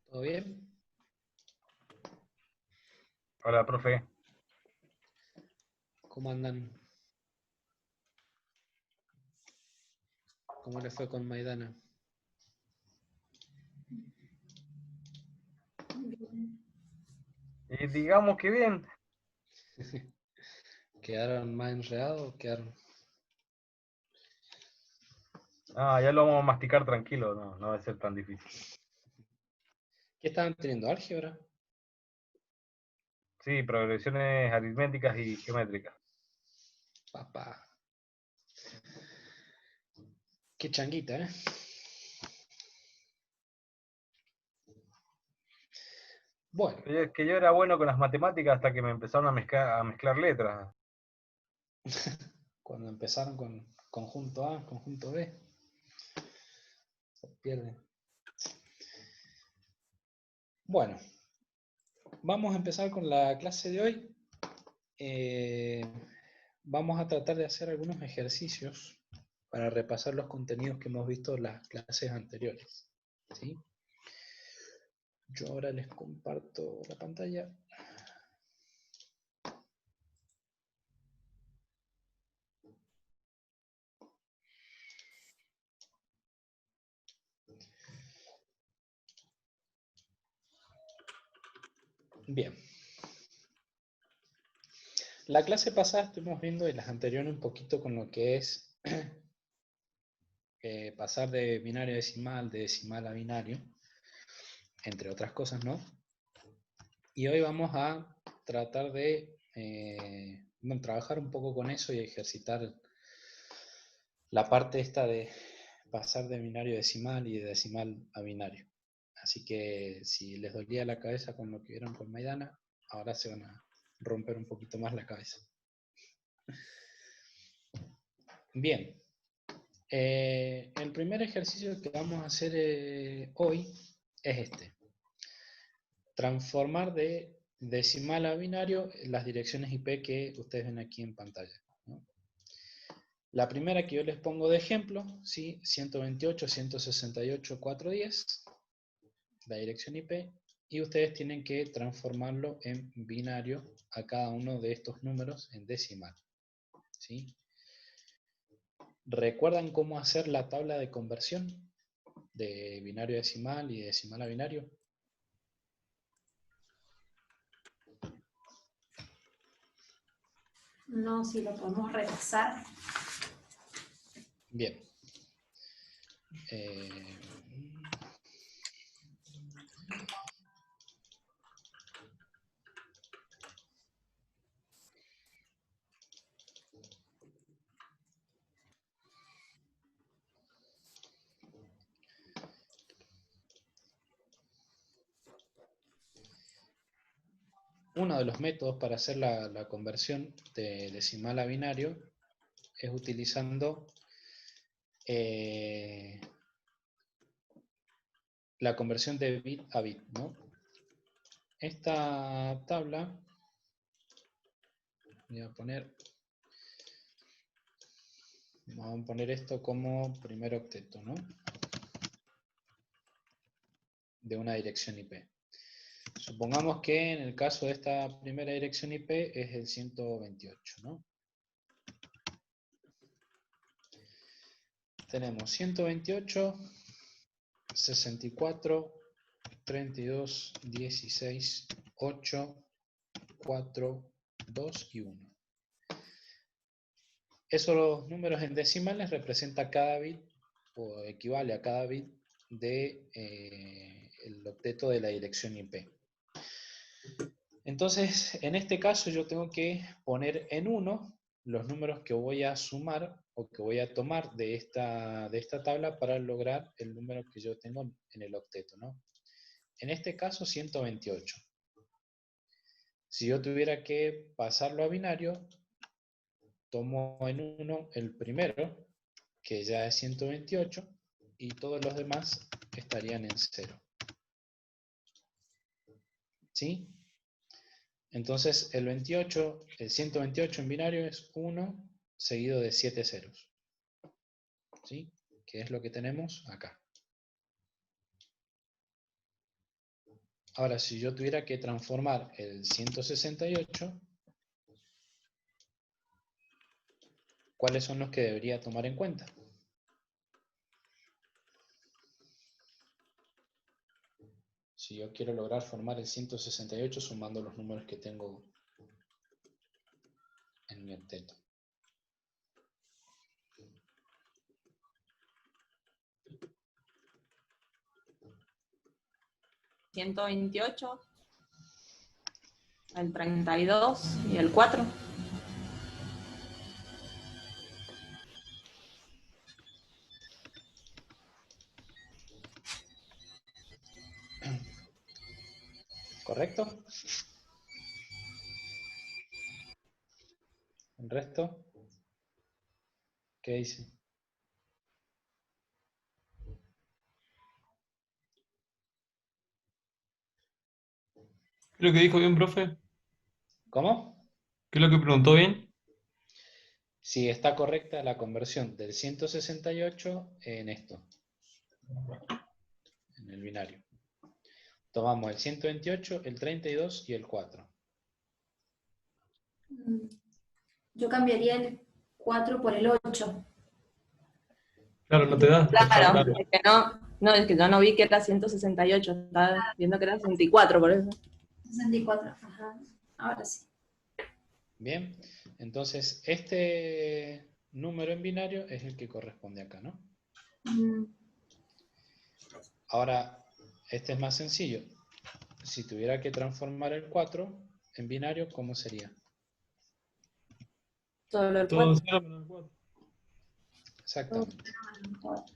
¿Todo bien? Hola, profe. ¿Cómo andan? ¿Cómo le fue con Maidana? Y digamos que bien. ¿Quedaron más enredados? ¿Quedaron? Ah, ya lo vamos a masticar tranquilo, no va a ser tan difícil. ¿Qué estaban teniendo? ¿Álgebra? Sí, progresiones aritméticas y geométricas. Papá. Qué changuita, ¿eh? Bueno, Que yo era bueno con las matemáticas hasta que me empezaron a mezclar letras. cuando empezaron con conjunto A, conjunto B, se pierde. Bueno, vamos a empezar con la clase de hoy. Eh, Vamos a tratar de hacer algunos ejercicios para repasar los contenidos que hemos visto en las clases anteriores. ¿Sí? Yo ahora les comparto la pantalla. Bien. La clase pasada estuvimos viendo y las anteriores un poquito con lo que es pasar de binario a decimal, de decimal a binario, entre otras cosas, ¿no? Y hoy vamos a tratar de trabajar un poco con eso y ejercitar la parte esta de pasar de binario a decimal y de decimal a binario. Así que si les dolía la cabeza con lo que vieron con Maidana, ahora se van a romper un poquito más la cabeza. Bien, el primer ejercicio que vamos a hacer hoy es este. Transformar de decimal a binario las direcciones IP que ustedes ven aquí en pantalla, ¿no? La primera que yo les pongo de ejemplo, ¿sí? 128.168.410, la dirección IP, y ustedes tienen que transformarlo en binario a cada uno de estos números en decimal, ¿sí? ¿Recuerdan cómo hacer la tabla de conversión de binario a decimal y de decimal a binario? No, si lo podemos repasar. Bien. Eh, Uno de los métodos para hacer la conversión de decimal a binario es utilizando la conversión de bit a bit, ¿no? Esta tabla, vamos a poner esto como primer octeto, ¿no? De una dirección IP. Supongamos que en el caso de esta primera dirección IP es el 128, ¿no? Tenemos 128, 64, 32, 16, 8, 4, 2 y 1. Esos números en decimales representa cada bit, o equivale a cada bit de el octeto de la dirección IP. Entonces, en este caso yo tengo que poner en 1 los números que voy a sumar o que voy a tomar de esta tabla para lograr el número que yo tengo en el octeto, ¿no? En este caso, 128. Si yo tuviera que pasarlo a binario, tomo en 1 el primero, que ya es 128, y todos los demás estarían en 0. ¿Sí? Entonces el 128 en binario es 1 seguido de 7 ceros. ¿Sí? Que es lo que tenemos acá. Ahora, si yo tuviera que transformar el 168, ¿cuáles son los que debería tomar en cuenta? Si yo quiero lograr formar el 168 sumando los números que tengo en mi octeto. ¿128? El 32 y el 4. ¿Correcto? ¿El resto? ¿Qué dice? Creo que dijo bien, profe. ¿Cómo? ¿Qué es lo que preguntó bien? Si está correcta la conversión del 168 en esto, en el binario. Tomamos el 128, el 32 y el 4. Yo cambiaría el 4 por el 8. Claro, no te da. Claro, es que no, es que yo no vi que era 168, estaba viendo que era 64, por eso. 64, ajá. Ahora sí. Bien, entonces este número en binario es el que corresponde acá, ¿no? Mm, Ahora, este es más sencillo. Si tuviera que transformar el 4 en binario, ¿cómo sería? Solo el Todo 4. 0 menos 4. Exactamente. 4.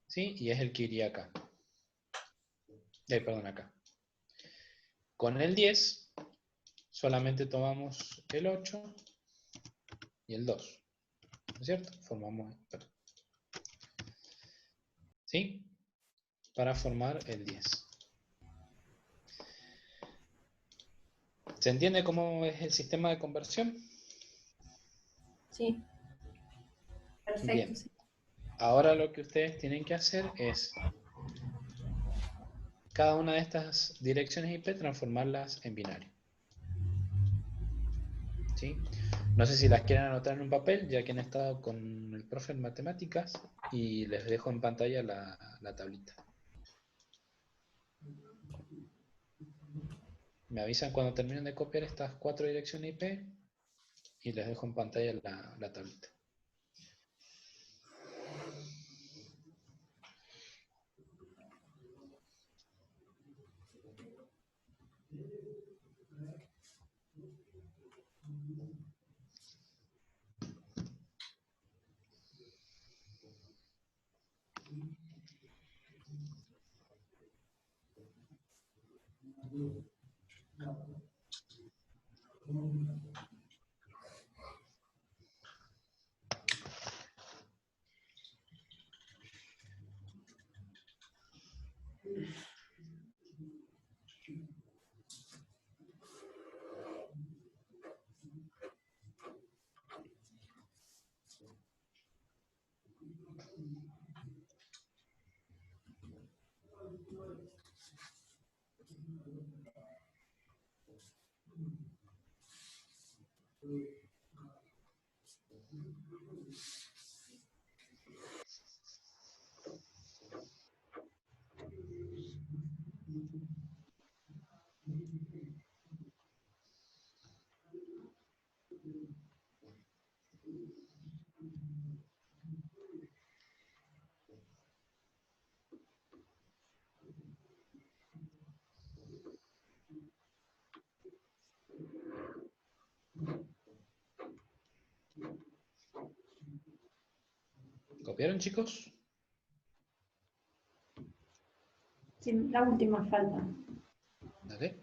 ¿Sí? Y es el que iría acá. Perdón, acá. Con el 10, solamente tomamos el 8 y el 2. ¿No es cierto? Formamos... Perdón. ¿Sí? Para formar el 10. ¿Se entiende cómo es el sistema de conversión? Sí. Perfecto. Bien. Sí. Ahora lo que ustedes tienen que hacer es cada una de estas direcciones IP transformarlas en binario. ¿Sí? No sé si las quieren anotar en un papel, ya que han estado con el profe en matemáticas, y les dejo en pantalla la tablita. Me avisan cuando terminen de copiar estas 4 direcciones IP y les dejo en pantalla la tablita. ¿Copiaron, chicos? Sí, la última falta. Dale.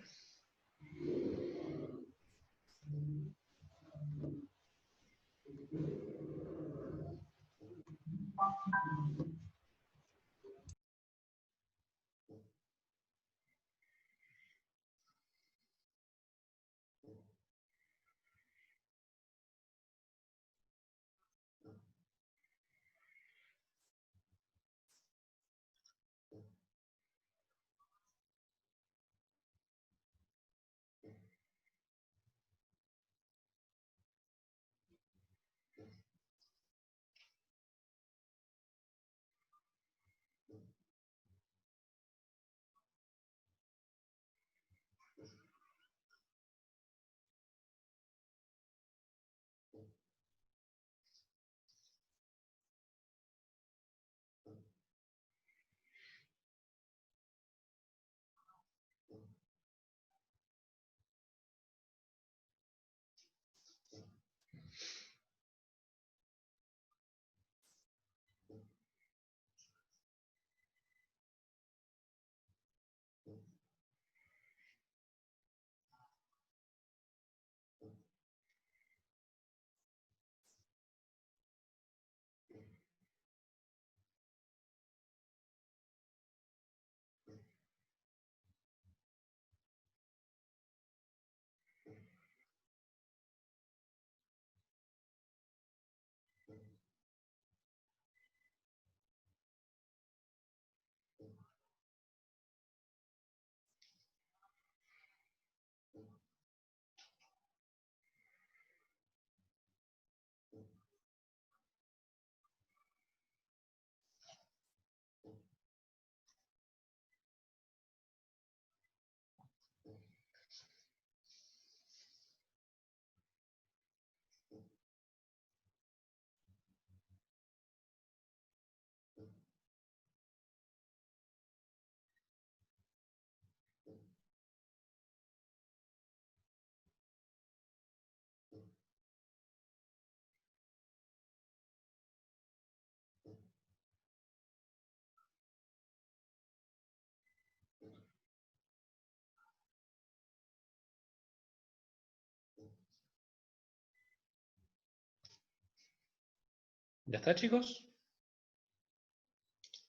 ¿Ya está, chicos?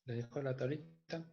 Les dejo la tablita.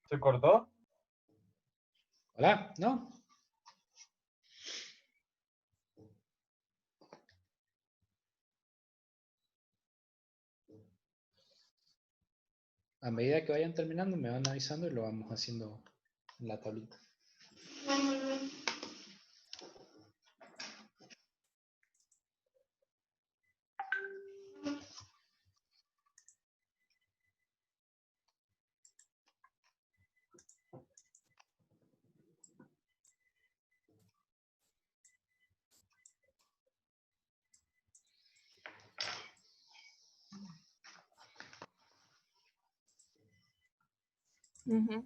¿Se cortó? ¿Hola? ¿No? A medida que vayan terminando me van avisando y lo vamos haciendo en la tablita. Ujú.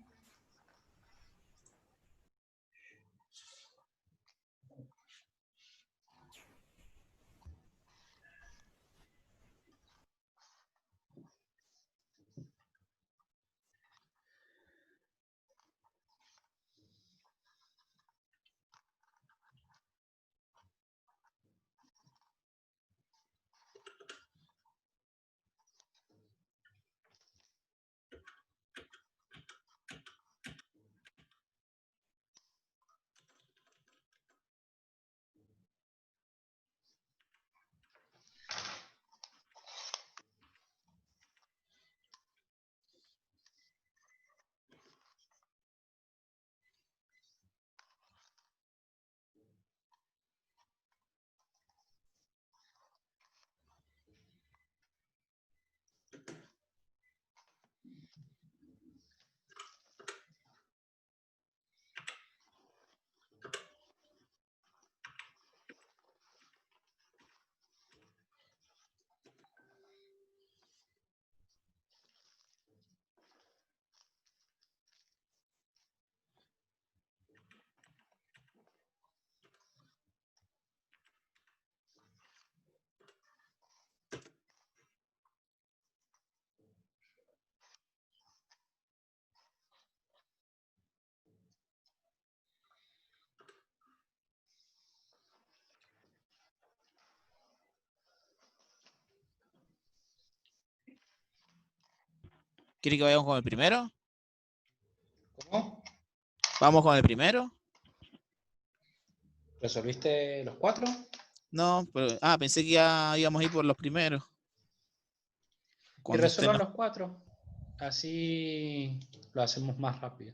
¿Quiere que vayamos con el primero? ¿Cómo? ¿Vamos con el primero? ¿Resolviste los 4? No, pero, pensé que ya íbamos a ir por los primeros. Y Cuando estén resuelvan los... los 4. Así lo hacemos más rápido.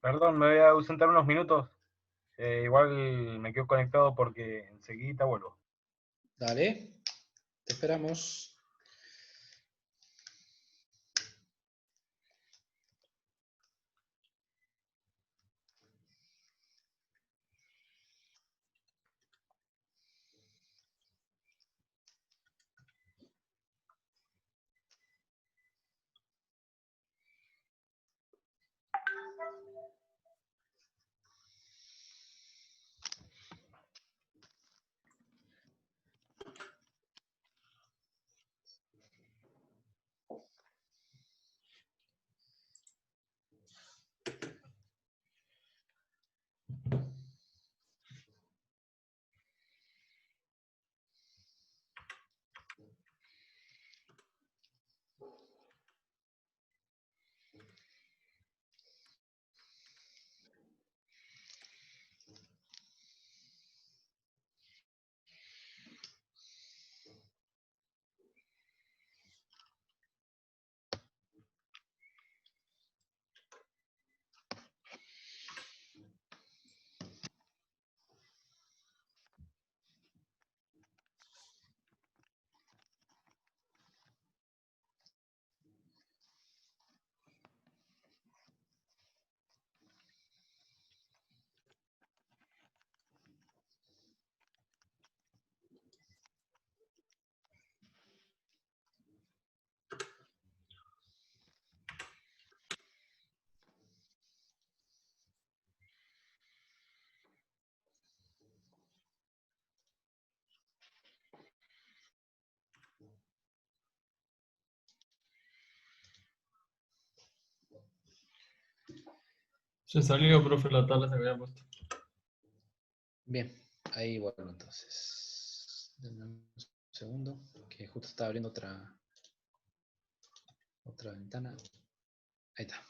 Perdón, me voy a ausentar unos minutos. Igual me quedo conectado porque enseguida vuelvo. Dale, te esperamos. Se salió, profe, la tabla se había puesto. Bien, ahí vuelvo entonces. Denme un segundo, que justo estaba abriendo otra ventana. Ahí está.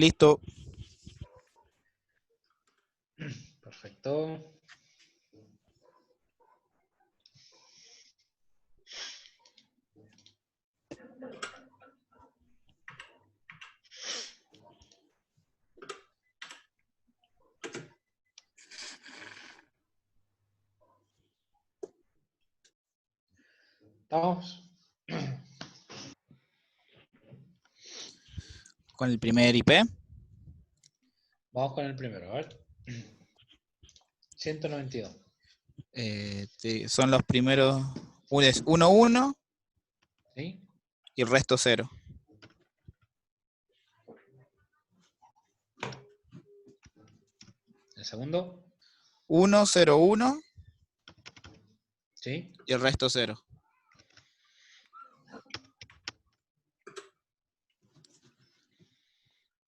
Listo. Perfecto. ¿Estamos? Con el primer IP. Vamos con el primero, a ver. 192. Son los primeros. Uno es 1, 1 ¿Sí? y el resto 0. El segundo. 1, 0, 1 ¿Sí? y el resto 0.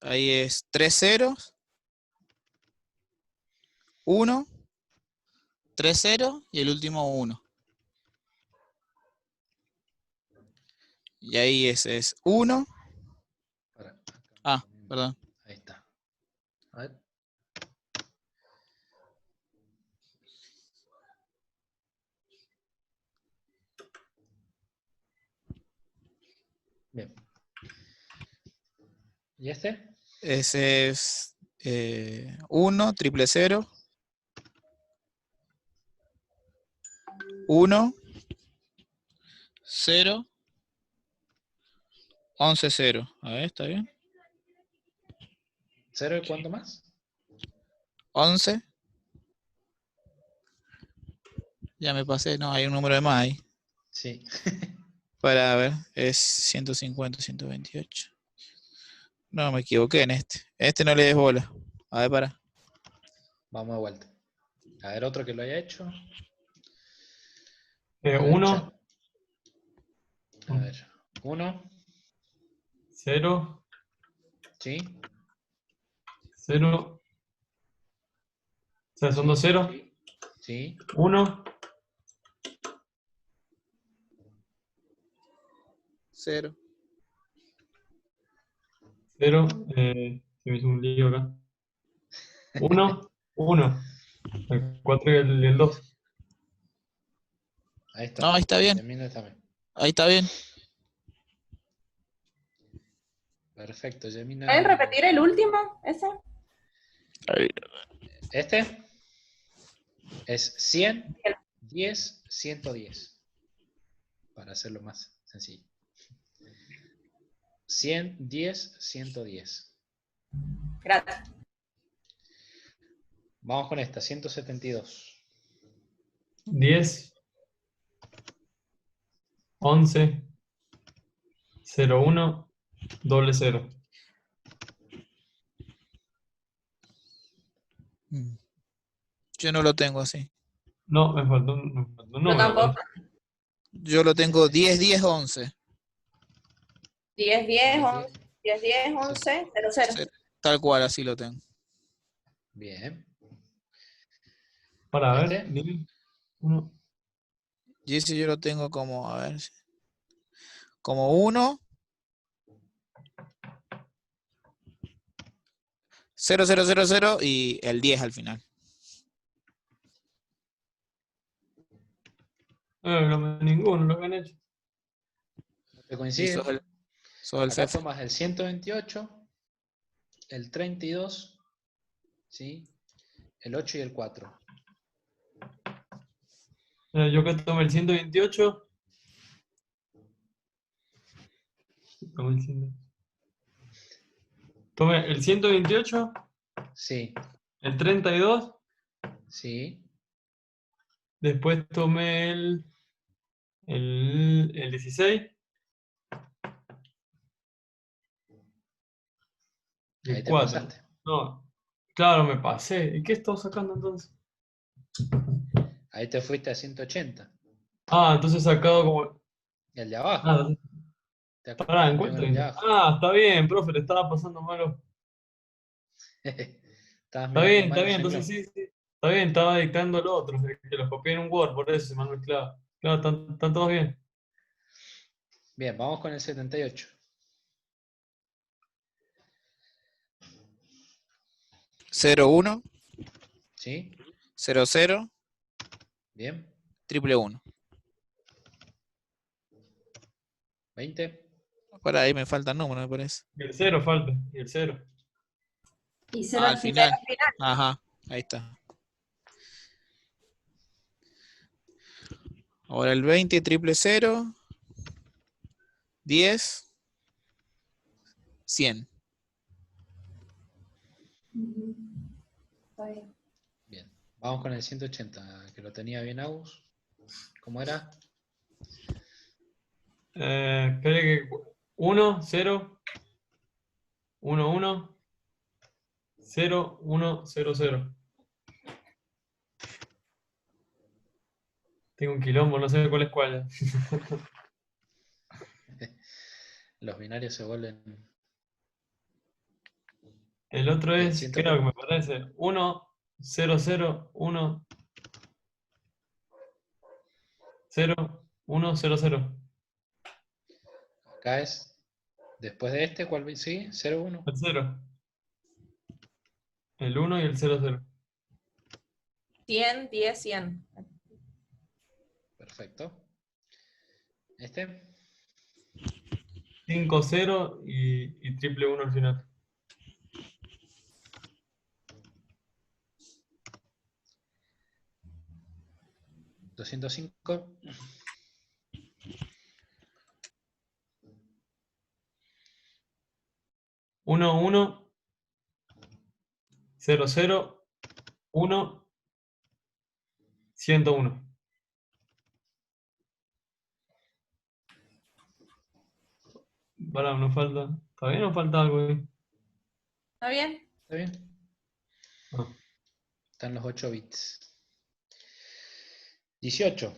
Ahí es 3 ceros, 1, 3 ceros y el último 1. Y ahí es 1. Para, Ah, perdón. ahí está. A ver. Bien. ¿Y este? Ese es 1, triple 0. 1, 0, 11, 0. A ver, ¿está bien? ¿Cero y cuánto más? 11. Ya me pasé, no, hay un número de más ahí. Sí. Para ver, es 150, 128. No, me equivoqué en este. Este no le des bola. A ver, para. Vamos de vuelta. A ver, otro que lo haya hecho. A ver, 1, chat. A ver. 1. 0, ¿Sí? 0. O sea, son dos ceros. ¿Sí? 1, 0. 0. Se me hizo un lío acá. 1, 1. El 4 y el 2. Ahí está. No, ahí está bien. Yamina también. Ahí está bien. Perfecto, Yamina. ¿Pueden repetir el último? ¿Ese? Este es 100, 10, 110. Para hacerlo más sencillo. 100, 10, 110. Gracias. Vamos con esta, 172. 10, 11, 0, 1, doble 0. Yo no lo tengo así. No, me faltó un Yo número. tampoco. Yo lo tengo 10, 10, 11. 10, 10, 11, 10, 10, 11, 0, 0. Tal cual, así lo tengo. Bien. Para ver. ¿Este? 10, 1. Y ese yo lo tengo como, a ver, como 1, 0, 0, 0, 0 y el 10 al final. Ninguno lo que han hecho. ¿No te Y coincide? sos el Acá Fefe. tomas el 128, el 32, ¿sí? El 8 y el 4. Yo que tomé el 128. Tomé el 128, Sí, el 32, sí. después tomé el 16 y Ahí el te 4. pasaste. No, claro, me pasé. ¿Y qué estaba sacando entonces? Ahí te fuiste a 180. Ah, entonces he sacado como... El de abajo. Ah, Te pará, cumplió con el de encuentren. abajo. Ah, está bien, profe, le estaba pasando malo. Estabas mirando Está mal el bien, entonces renglón. sí, sí. Está bien, estaba dictando lo otro, que los copié en un Word, por eso se me han mezclado. Claro, están todos bien. Bien, vamos con el 78. 01, ¿Sí? 00, Bien. 111. 20. Por ahí me faltan números, me parece. Y el 0 falta. Y el 0. Y cero Al al final. final. Ajá, ahí está. Ahora el 20, 000, 10, 100. Ujú. Está bien. Bien. Vamos con el 180, que lo tenía bien Agus. ¿Cómo era? Espere que 1, 0, 1, 1, 0, 1, 0, 0. Tengo un quilombo, no sé cuál es cuál. Los binarios se vuelven... El otro Bien, es, creo que me parece, 1, 0, 0, 1, 0, 1, 0, 0. Acá es... Después de este, ¿cuál sigue? 0, 1. El 0. El 1 y el 0, 0. 100, 10, 100. Perfecto. Este. 5, 0 y triple 1 al final. $205. 1, 1, 0, 0, 1, 101. Para, nos falta. ¿Todavía nos falta algo ahí? ¿Está bien? ¿Está bien? Ah. Están los 8 bits. 18.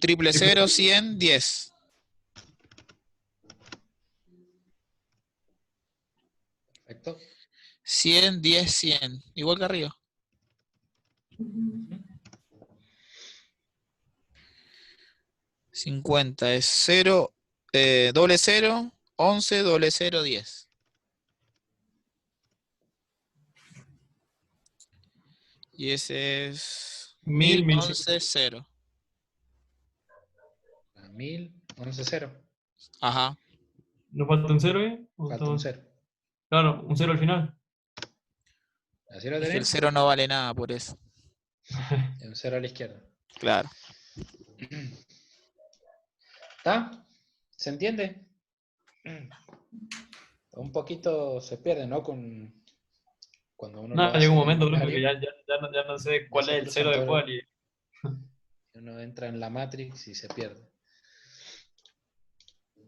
000, 100, 10. Perfecto. 100, 10, 100. Igual que arriba. Ujú. 50 es 0, doble 0, 11, doble 0, 10. Y ese es 1000, 1011, 0. 1000, 11, 0. Ajá. ¿Nos falta un 0 ahí? ¿O Falta un estamos- 0. Claro, un 0 al final. ¿Así lo Es que el tenés? 0 no vale nada por eso. Y un 0 a la izquierda. Claro. ¿Está? ¿Se entiende? Un poquito se pierde, ¿no? Cuando uno lo Nada, llega hace un en momento, Bruno, que binario, ya no sé ya cuál se es el cruzan 0 de todo. cuál. Y... Uno entra en la Matrix y se pierde.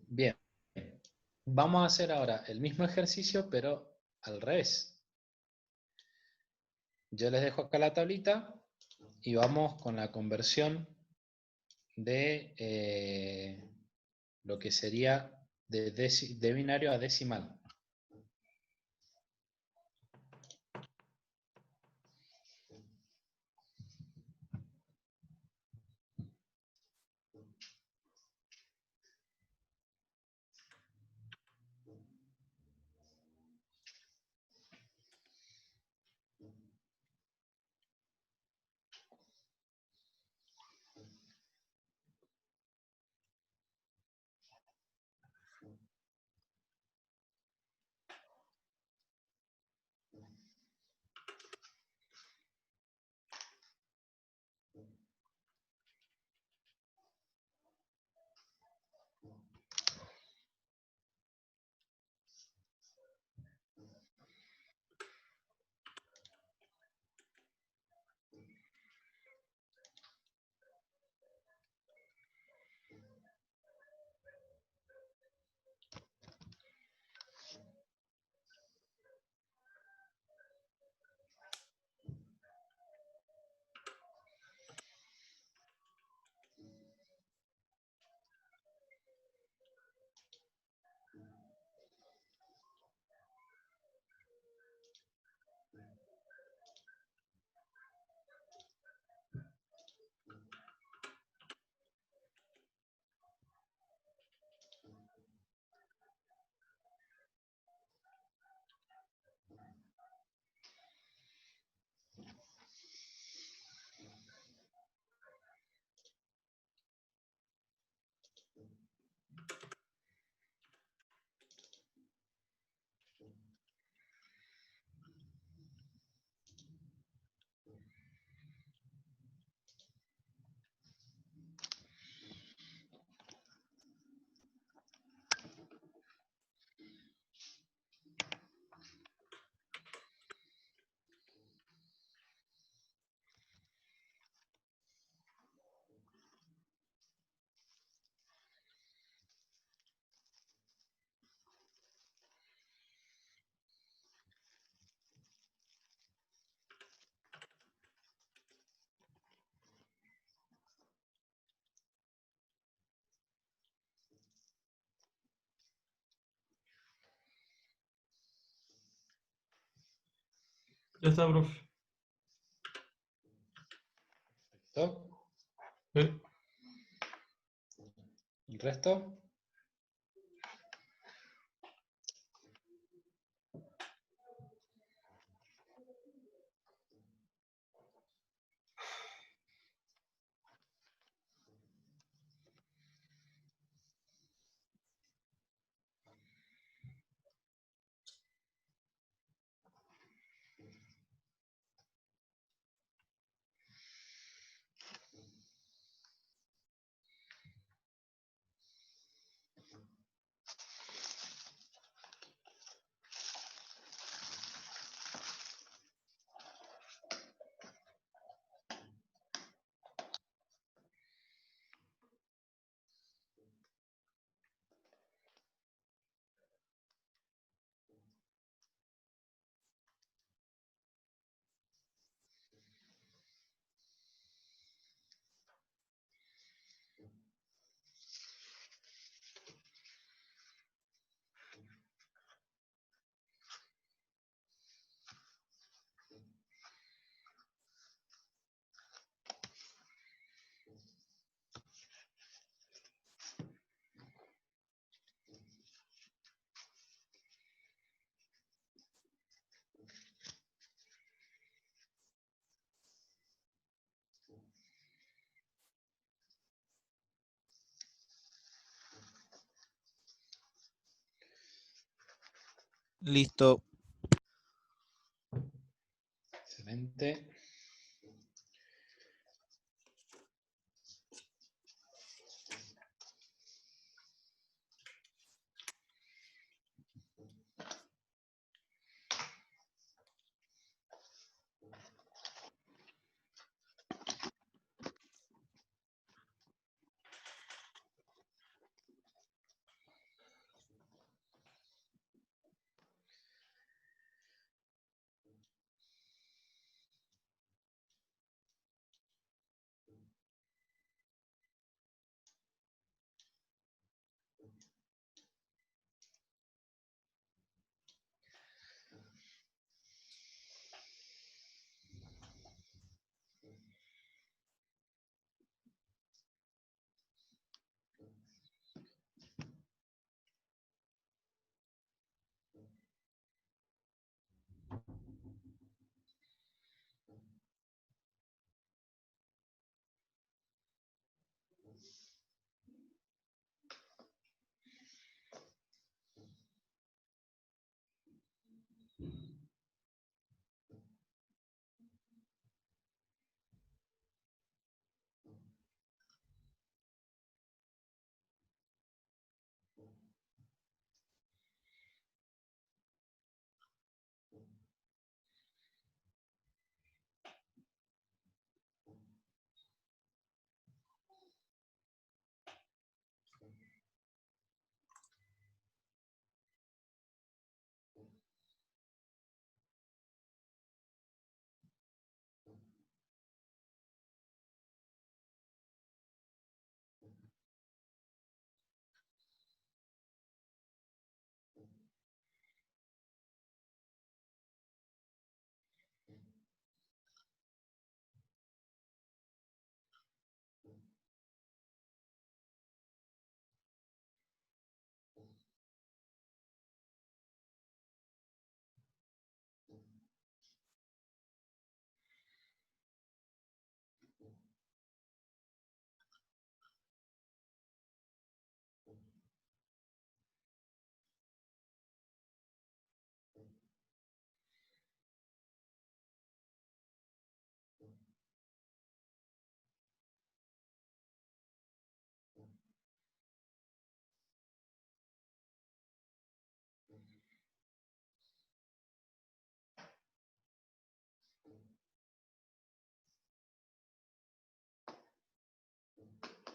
Bien. Vamos a hacer ahora el mismo ejercicio, pero al revés. Yo les dejo acá la tablita y vamos con la conversión de lo que sería de binario a decimal. Ya está, profe. ¿Listo? Sí. ¿El resto? Listo. Excelente.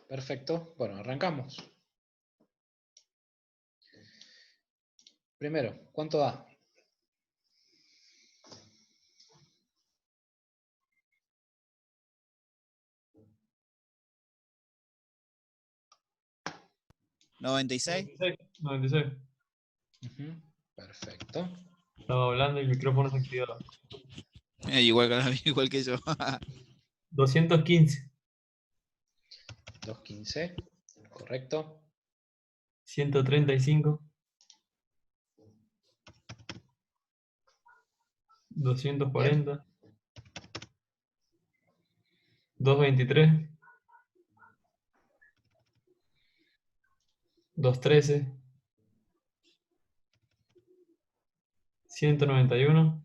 Perfecto. Bueno, arrancamos. Primero, ¿cuánto da? ¿96? 96. Ujú, perfecto. Estaba hablando y el micrófono se activaba. Igual que yo. 215, 215, correcto. 135, 240, 223, 213, 191,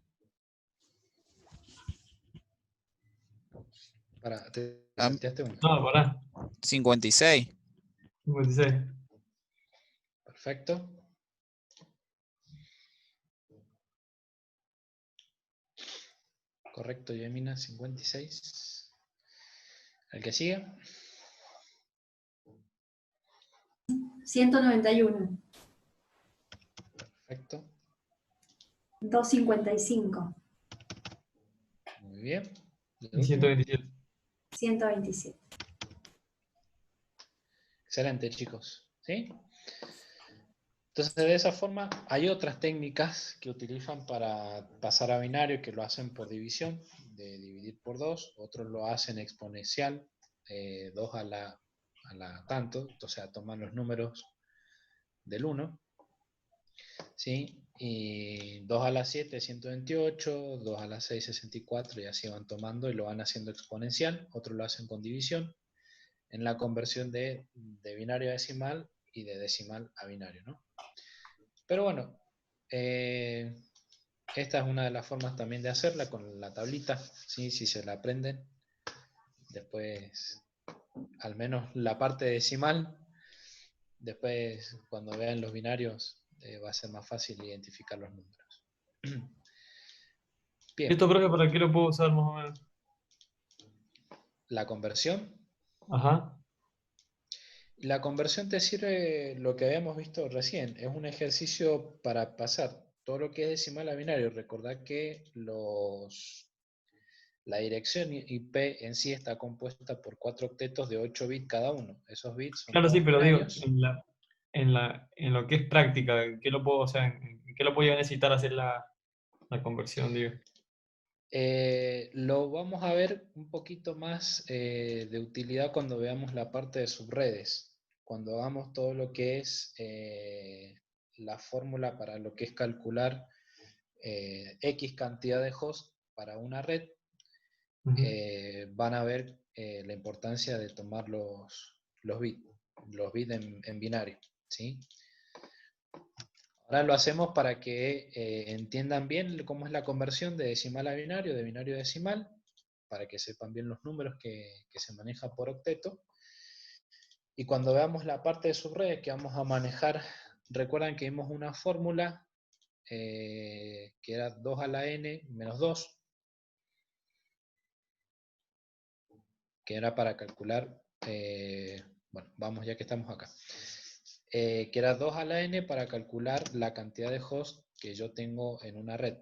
Para, te Ah, salteaste uno. no, pará, 56. 56, Perfecto. Correcto, Yemina, 56. El que sigue, 191, perfecto. 255, Muy bien. ¿Y el y último? 127. 127. Excelente, chicos. ¿Sí? Entonces, de esa forma, hay otras técnicas que utilizan para pasar a binario que lo hacen por división, de dividir por 2. Otros lo hacen exponencial, 2 a la tanto, o sea, toman los números del 1. ¿Sí? Y 2 a la 7, 128, 2 a la 6, 64, y así van tomando y lo van haciendo exponencial. Otros lo hacen con división, en la conversión de binario a decimal y de decimal a binario, ¿no? Pero bueno, esta es una de las formas también de hacerla con la tablita, ¿sí? Si se la aprenden, después al menos la parte decimal, después cuando vean los binarios va a ser más fácil identificar los números. Bien, ¿Esto, profe, para qué lo puedo usar más o menos? la conversión. Ajá, La conversión te sirve lo que habíamos visto recién, es un ejercicio para pasar todo lo que es decimal a binario. Recordad que la dirección IP en sí está compuesta por 4 octetos de 8 bits cada uno. Esos bits son claro, sí, todos pero digo, binarios. en lo que es práctica, ¿en qué lo puedo, o sea, en qué lo podía necesitar hacer la conversión, digo? Lo vamos a ver un poquito más de utilidad cuando veamos la parte de subredes, cuando hagamos todo lo que es la fórmula para lo que es calcular X cantidad de hosts para una red. Ujú. Van a ver la importancia de tomar los bits en binario, ¿sí? Ahora lo hacemos para que entiendan bien cómo es la conversión de decimal a binario, de binario a decimal, para que sepan bien los números que se manejan por octeto. Y cuando veamos la parte de subredes que vamos a manejar, recuerdan que vimos una fórmula que era 2 a la n menos 2, que era para calcular, bueno, vamos ya que estamos acá, que era 2 a la n para calcular la cantidad de hosts que yo tengo en una red,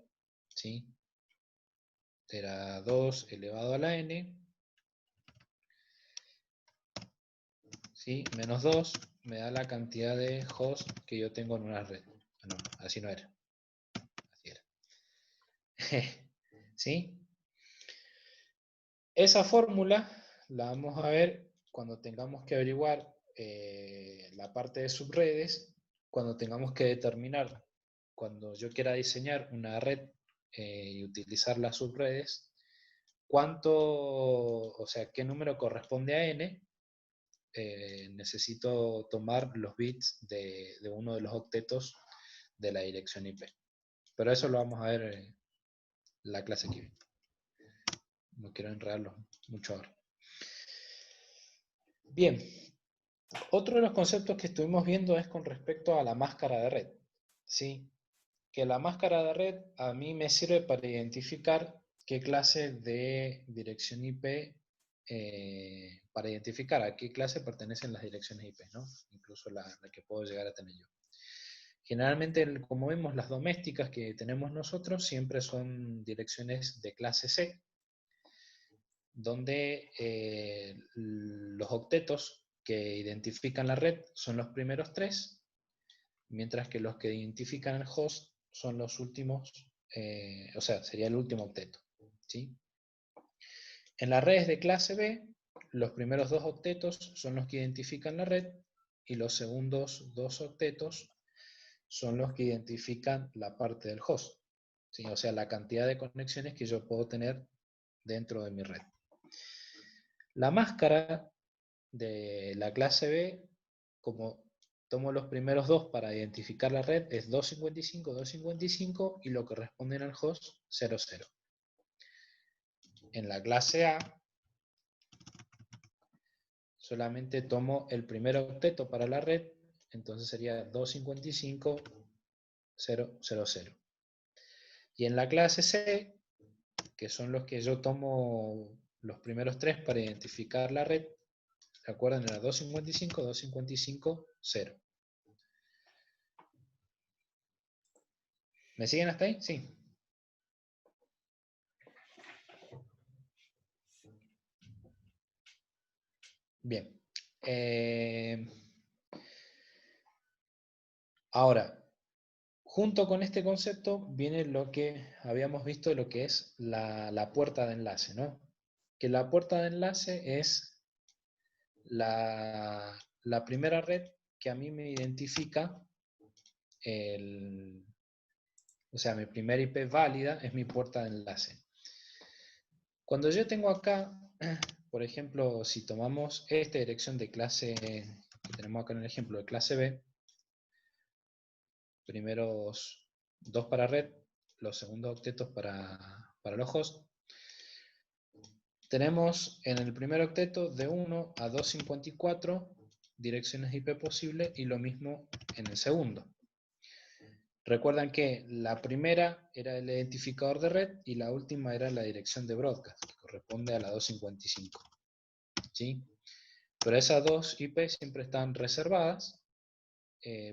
¿sí? Era 2 elevado a la n, ¿sí? Menos 2 me da la cantidad de hosts que yo tengo en una red. No, así no era. Así era. ¿Sí? Esa fórmula la vamos a ver cuando tengamos que averiguar la parte de subredes, cuando tengamos que determinar, cuando yo quiera diseñar una red y utilizar las subredes, o sea, qué número corresponde a n, necesito tomar los bits de uno de los octetos de la dirección IP. Pero eso lo vamos a ver en la clase que viene. No quiero enredarlos mucho ahora. Bien, otro de los conceptos que estuvimos viendo es con respecto a la máscara de red. ¿Sí? Que la máscara de red a mí me sirve para identificar qué clase de dirección IP, para identificar a qué clase pertenecen las direcciones IP, ¿no? Incluso la que puedo llegar a tener yo. Generalmente, como vemos, las domésticas que tenemos nosotros siempre son direcciones de clase C, donde los octetos que identifican la red son los primeros 3, mientras que los que identifican el host son los últimos, o sea, sería el último octeto. ¿sí? En las redes de clase B, los primeros 2 octetos son los que identifican la red y los segundos 2 octetos son los que identifican la parte del host, ¿sí? O sea, la cantidad de conexiones que yo puedo tener dentro de mi red. La máscara de la clase B, como tomo los primeros 2 para identificar la red, es 255, 255 y lo que responden al host 00. En la clase A, solamente tomo el primer octeto para la red, entonces sería 255, 000. Y en la clase C, que son los que yo tomo los primeros 3 para identificar la red, ¿se acuerdan? Era 255, 255, 0. ¿Me siguen hasta ahí? Sí. Bien. Ahora, junto con este concepto viene lo que habíamos visto, lo que es la puerta de enlace, ¿no? Que la puerta de enlace es la primera red que a mí me identifica, o sea, mi primera IP válida es mi puerta de enlace. Cuando yo tengo acá, por ejemplo, si tomamos esta dirección de clase, que tenemos acá en el ejemplo de clase B, primeros 2 para red, los segundos octetos para los hosts, tenemos en el primer octeto de 1 a 254 direcciones IP posibles y lo mismo en el segundo. Recuerdan que la primera era el identificador de red y la última era la dirección de broadcast, que corresponde a la 255. ¿Sí? Pero esas 2 IP siempre están reservadas,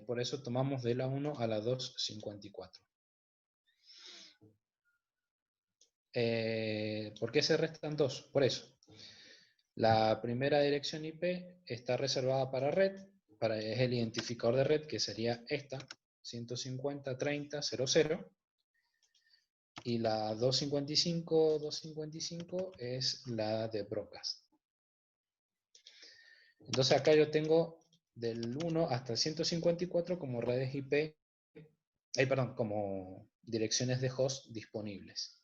por eso tomamos de la 1 a la 254. ¿Por qué se restan 2? Por eso. La primera dirección IP está reservada para red, es el identificador de red, que sería esta, 150.30.00, y la 255.255 es la de broadcast. Entonces acá yo tengo del 1 hasta el 154 como redes IP, como direcciones de host disponibles.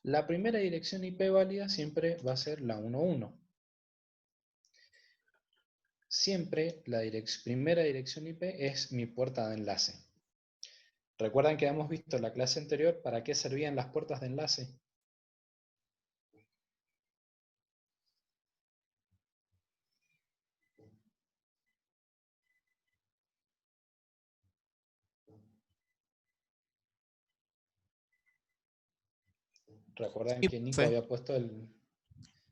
La primera dirección IP válida siempre va a ser la 11. Siempre la primera dirección IP es mi puerta de enlace. ¿Recuerdan que habíamos visto en la clase anterior para qué servían las puertas de enlace? ¿Recuerdan Sí, que Nico profe. había puesto el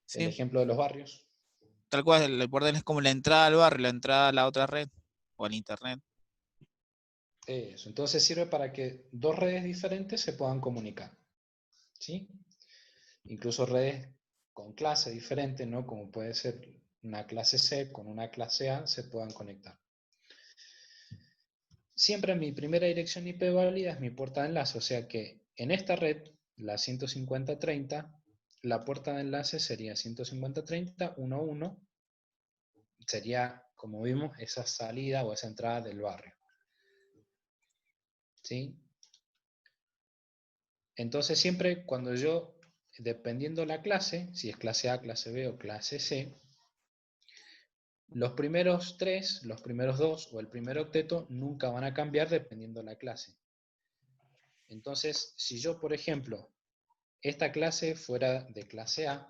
Sí, ejemplo de los barrios? tal cual, el portal es como la entrada al barrio, la entrada a la otra red, o al internet. Eso, entonces sirve para que 2 redes diferentes se puedan comunicar. ¿Sí? Incluso redes con clase diferente, ¿no? Como puede ser una clase C con una clase A, se puedan conectar. Siempre mi primera dirección IP válida es mi puerta de enlace, o sea que en esta red, la 150.30, la puerta de enlace sería 150.30.11, sería, como vimos, esa salida o esa entrada del barrio. ¿Sí? Entonces siempre cuando yo, dependiendo la clase, si es clase A, clase B o clase C, los primeros 3, los primeros 2 o el primer octeto nunca van a cambiar dependiendo la clase. Entonces, si yo, por ejemplo, esta clase fuera de clase A,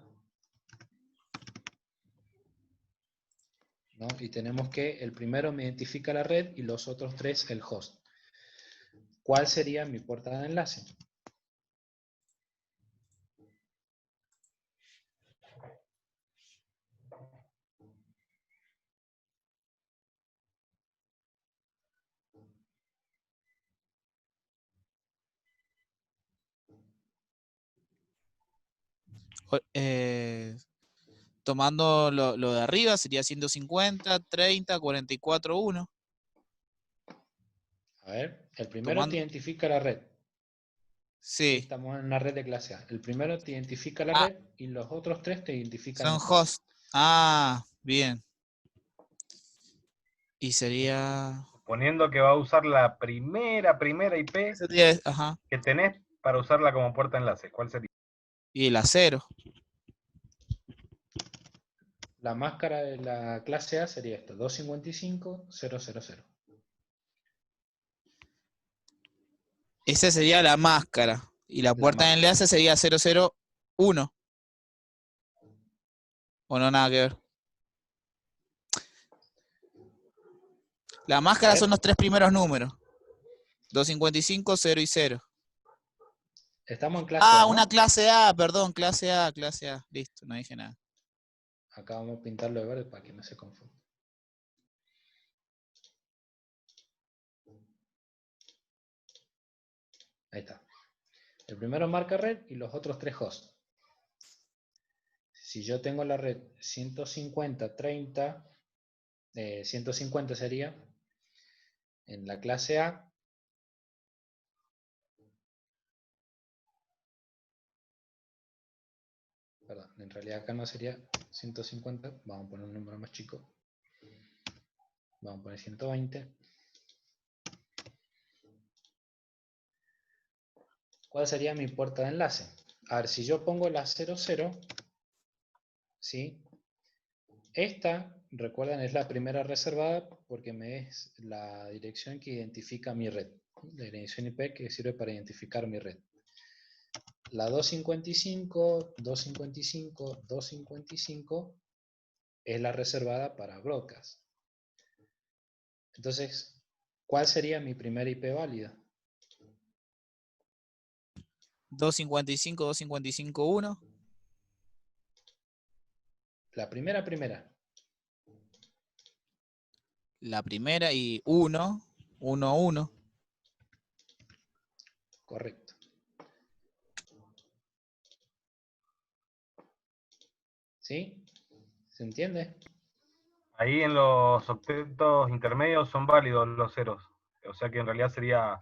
¿no? Y tenemos que el primero me identifica la red y los otros 3 el host. ¿Cuál sería mi puerta de enlace? Tomando lo de arriba sería 150, 30, 44, 1. A ver, el primero te identifica la red. Sí. Estamos en una red de clase A. El primero te identifica la Ah. red y los otros 3 te identifican Son el host. host. Ah, bien. Y sería... Suponiendo que va a usar la primera IP sería ajá. que tenés para usarla como puerta enlace. ¿Cuál sería? Y la 0. La máscara de la clase A sería esta, 255.000. Esa sería la máscara. Y la puerta de máscara. enlace sería 001. ¿O no nada que ver? La máscara son los 3 primeros números. 255, 0 y 0. Estamos en clase A, ¿no? Una clase A, perdón, clase A. Listo, no dije nada. Acá vamos a pintarlo de verde para que no se confunda. Ahí está. El primero marca red y los otros 3 hosts. Si yo tengo la red 150, 30, 150 sería en la clase A. Perdón, en realidad acá no sería 150, vamos a poner un número más chico. Vamos a poner 120. ¿Cuál sería mi puerta de enlace? A ver, si yo pongo la 00, ¿sí? Esta, recuerden, es la primera reservada porque me es la dirección que identifica mi red. La dirección IP que sirve para identificar mi red. La 255, 255, 255 es la reservada para broadcast. Entonces, ¿cuál sería mi primera IP válida? 255, 255, 1. La primera. La primera y 1, 1, 1. Correcto. ¿Sí? ¿Se entiende? Ahí en los octetos intermedios son válidos los ceros. O sea que en realidad sería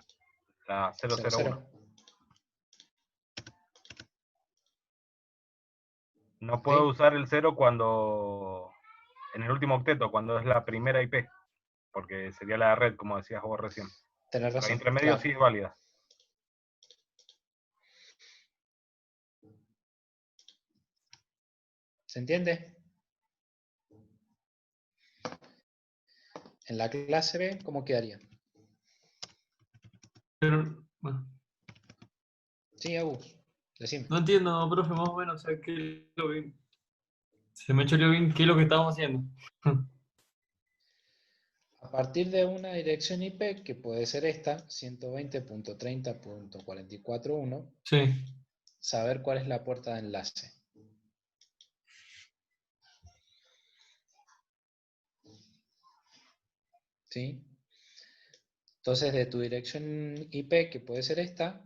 la 001. No puedo ¿Sí? usar el 0 cuando en el último octeto, cuando es la primera IP, porque sería la red, como decías vos recién. Tenés La razón. intermedio Claro. sí es válida. ¿Se entiende? En la clase B, ¿cómo quedaría? Pero, bueno, Sí, Agus, decime. no entiendo, profe, más o menos, o sea, qué es lo que... Se me choreó bien qué es lo que estamos haciendo. A partir de una dirección IP, que puede ser esta, 120.30.44.1, Sí. saber cuál es la puerta de enlace. ¿Sí? Entonces, de tu dirección IP, que puede ser esta,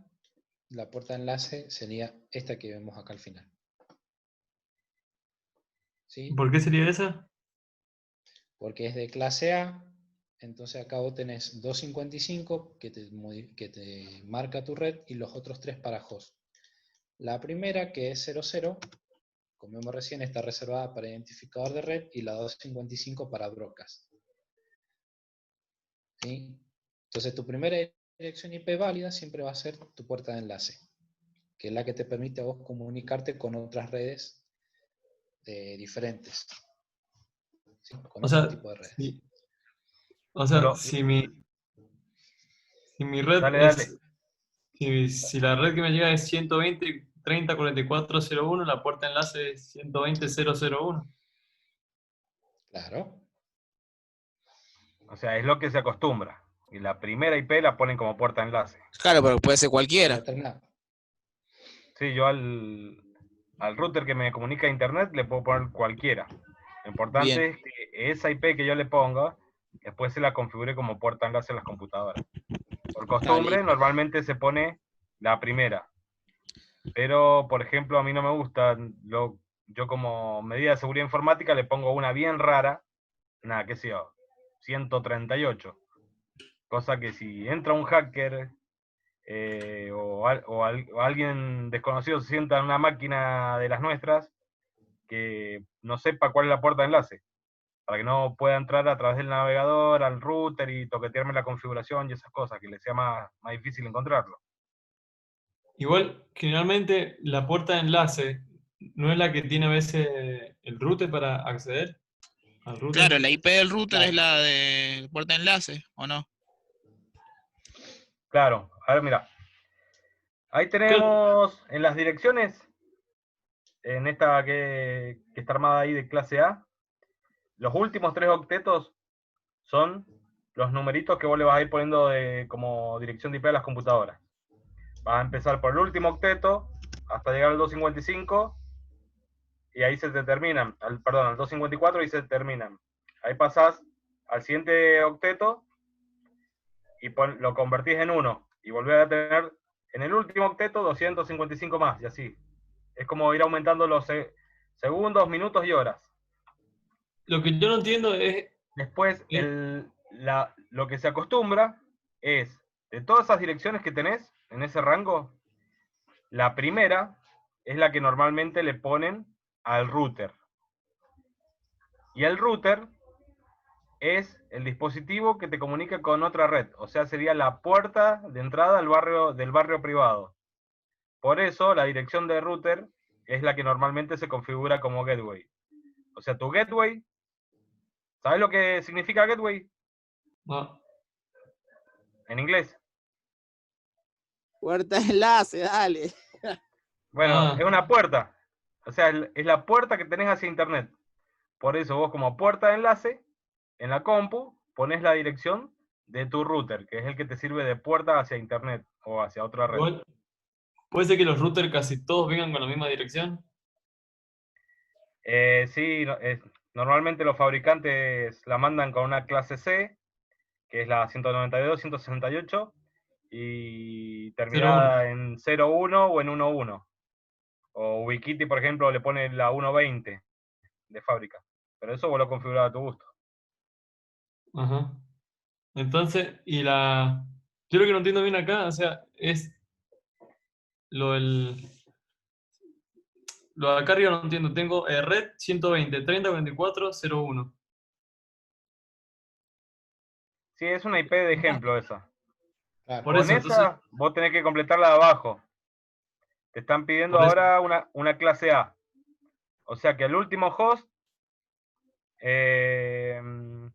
la puerta de enlace sería esta que vemos acá al final. ¿Sí? ¿Por qué sería esa? Porque es de clase A, entonces acá vos tenés 255 que te marca tu red y los otros 3 para host. La primera, que es 00, como vimos recién, está reservada para identificador de red y la 255 para broadcast. ¿Sí? Entonces tu primera dirección IP válida siempre va a ser tu puerta de enlace, que es la que te permite a vos comunicarte con otras redes diferentes. ¿Sí? Con O otro sea, tipo de redes. sí. O sea, Pero, si mi red dale. es... Si la red que me llega es 120.30.44.01, la puerta de enlace es 120.001. Claro. O sea, es lo que se acostumbra. Y la primera IP la ponen como puerta de enlace. Claro, pero puede ser cualquiera. Determinado. Sí, yo al router que me comunica a internet le puedo poner cualquiera. Lo importante Bien. es que esa IP que yo le ponga, después se la configure como puerta de enlace en las computadoras. Por costumbre, Dale. normalmente se pone la primera. Pero, por ejemplo, a mí no me gusta, yo como medida de seguridad informática le pongo una bien rara, nada, qué sé yo, 138. Cosa que si entra un hacker o alguien desconocido se sienta en una máquina de las nuestras que no sepa cuál es la puerta de enlace, para que no pueda entrar a través del navegador al router y toquetearme la configuración y esas cosas, que le sea más difícil encontrarlo. Igual, generalmente la puerta de enlace no es la que tiene a veces el router para acceder al router. Claro, la IP del router Claro. es la de puerta de enlace, ¿o no? Claro, a ver, mira. Ahí tenemos en las direcciones, en esta que está armada ahí de clase A, los últimos 3 octetos son los numeritos que vos le vas a ir poniendo como dirección de IP a las computadoras. Vas a empezar por el último octeto hasta llegar al 255 y ahí se te terminan, al 254 y se terminan. Ahí pasás al siguiente octeto y lo convertís en 1 y volvés a tener en el último octeto 255 más y así. Es como ir aumentando los segundos, minutos y horas. Lo que yo no entiendo es... Después, lo que se acostumbra es, de todas esas direcciones que tenés en ese rango, la primera es la que normalmente le ponen al router. Y el router es el dispositivo que te comunica con otra red, o sea, sería la puerta de entrada del barrio privado. Por eso, la dirección de router es la que normalmente se configura como gateway. O sea, tu gateway, ¿sabes lo que significa gateway? No. En inglés. Puerta de enlace, dale. Bueno, es una puerta. O sea, es la puerta que tenés hacia internet. Por eso vos como puerta de enlace, en la compu, pones la dirección de tu router, que es el que te sirve de puerta hacia internet o hacia otra red. Igual, ¿puede ser que los routers casi todos vengan con la misma dirección? Sí, normalmente los fabricantes la mandan con una clase C, que es la 192, 168, y terminada en 01 o en 11. O Wikiti, por ejemplo, le pone la 120 de fábrica. Pero eso vos lo configurás a tu gusto. Ajá. Entonces, yo lo que no entiendo bien acá, o sea, es lo del... Lo de acá arriba no entiendo. Tengo red 120, 30, 44, 01. Sí, es una IP de ejemplo esa. Claro. Por Con eso, esa, entonces, vos tenés que completarla de abajo. Te están pidiendo por eso. ahora una clase A. O sea que el último host, el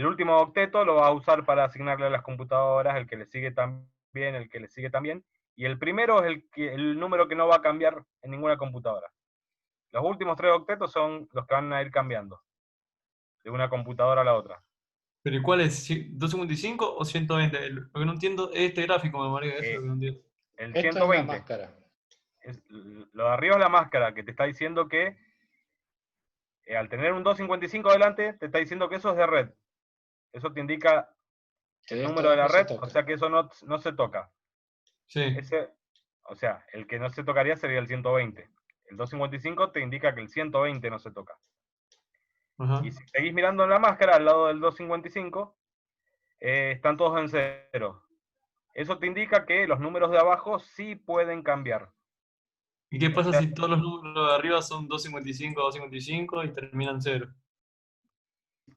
último octeto lo vas a usar para asignarle a las computadoras, el que le sigue también, el que le sigue también. Y el primero es el número que no va a cambiar en ninguna computadora. Los últimos 3 octetos son los que van a ir cambiando de una computadora a la otra. ¿Pero y cuál es? ¿255 o 120? Lo que no entiendo es este gráfico, me parece, eso es lo que no entiendo. El Esto es la 120. máscara. Lo de arriba es la máscara, que te está diciendo que al tener un 255 adelante, te está diciendo que eso es de red. Eso te indica el Esto número de la no se red, toca. o sea que eso no se toca. Sí. O sea, el que no se tocaría sería el 120. El 255 te indica que el 120 no se toca. Ajá. Y si seguís mirando en la máscara, al lado del 255, están todos en 0. Eso te indica que los números de abajo sí pueden cambiar. ¿Y qué pasa O sea, si todos los números de arriba son 255, 255 y terminan 0?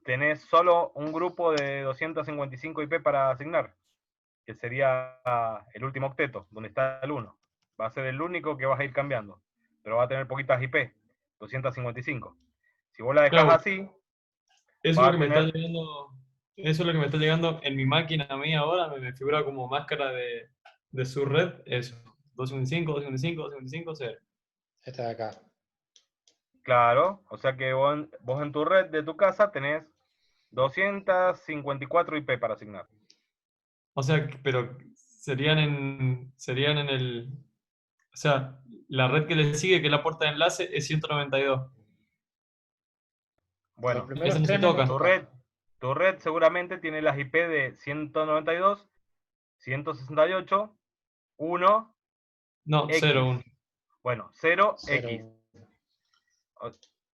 tenés solo un grupo de 255 IP para asignar, que sería el último octeto, donde está el 1. Va a ser el único que vas a ir cambiando, pero va a tener poquitas IP, 255. Si vos la dejás Claro, así, eso es va lo a que me está tener... llegando. Eso es lo que me está llegando en mi máquina a mí ahora, me figura como máscara de su red, eso. 255, 255, 255, 0. Esta de acá. Claro, o sea que vos en tu red de tu casa tenés 254 IP para asignar. O sea, pero serían en el... O sea, la red que le sigue, que es la puerta de enlace, es 192. Los Bueno, primeros Eso no se tres no los toca. toca. tu red seguramente tiene las IP de 192, 168, 1, No, X. 0, 1. Bueno, 0, Cero. X.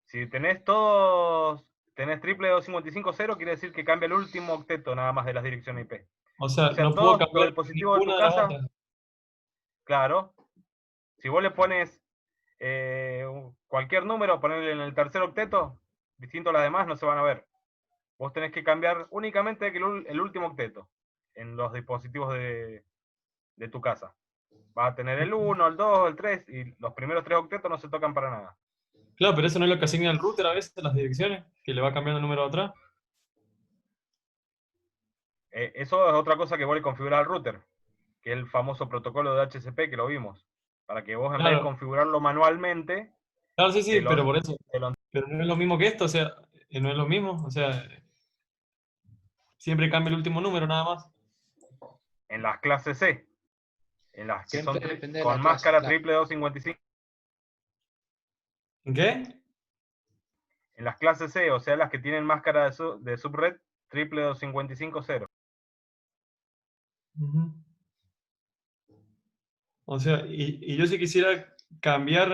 Si tenés todos, tenés triple 255, 0, quiere decir que cambia el último octeto nada más de las direcciones IP. O sea, O sea, no puedo todos los cambiar dispositivos de tu ninguna de las casa, otras. Claro. Si vos le pones cualquier número, ponerle en el tercer octeto, distinto a las demás, no se van a ver. Vos tenés que cambiar únicamente el último octeto en los dispositivos de tu casa. Vas a tener el 1, el 2, el 3, y los primeros 3 octetos no se tocan para nada. Claro, pero eso no es lo que asigna el router a veces, las direcciones, que le va cambiando el número atrás. Eso es otra cosa que vos le configurás al router, que es el famoso protocolo de HCP que lo vimos. Para que vos, en vez de Claro, configurarlo manualmente, claro, sí, sí, te pero lo, por eso. te lo- Pero no es lo mismo que esto, o sea, no es lo mismo, o sea, siempre cambia el último número nada más. en las clases C, en las que Siempre son depende de con la clase, máscara claro. triple 255, ¿En qué? en las clases C, o sea, las que tienen máscara de subred triple 2550. Ujú. O sea, y yo si quisiera cambiar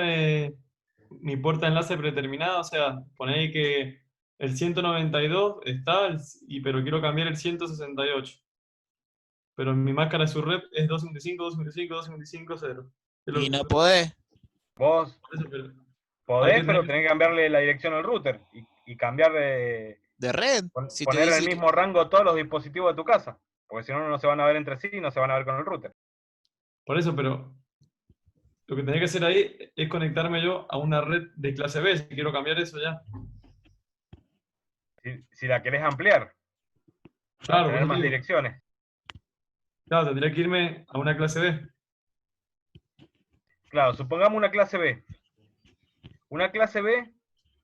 mi puerta de enlace predeterminada, o sea, poner ahí que el 192 está, pero quiero cambiar el 168. Pero mi máscara de su red es 255, 255, 255, 0. Es Y lo no que- podés. Vos por eso, pero hay podés, que tener pero tenés que cambiarle la dirección al router y cambiar De red. Si te poner en el dice que. mismo rango todos los dispositivos de tu casa. Porque si no, no se van a ver entre sí y no se van a ver con el router. por eso, pero lo que tenía que hacer ahí es conectarme yo a una red de clase B, si quiero cambiar eso ya. Si la querés ampliar, para Claro, por tener eso te más digo. direcciones. Claro, tendría que irme a una clase B. Claro, supongamos una clase B. Una clase B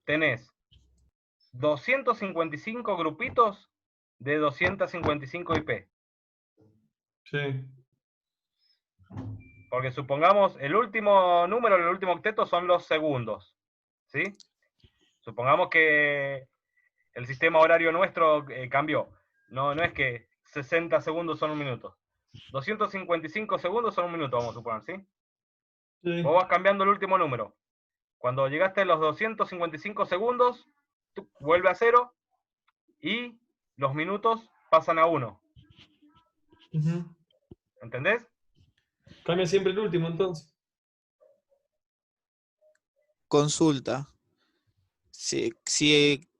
tenés 255 grupitos de 255 IP. Sí. Porque supongamos el último número, el último octeto son los segundos. ¿Sí? Supongamos que el sistema horario nuestro cambió. No es que 60 segundos son un minuto. 255 segundos son un minuto, vamos a suponer, ¿sí? Sí. Vos vas cambiando el último número. Cuando llegaste a los 255 segundos, vuelve a 0 y los minutos pasan a 1. Ujú. ¿Entendés? Cambia siempre el último, entonces. Consulta. Si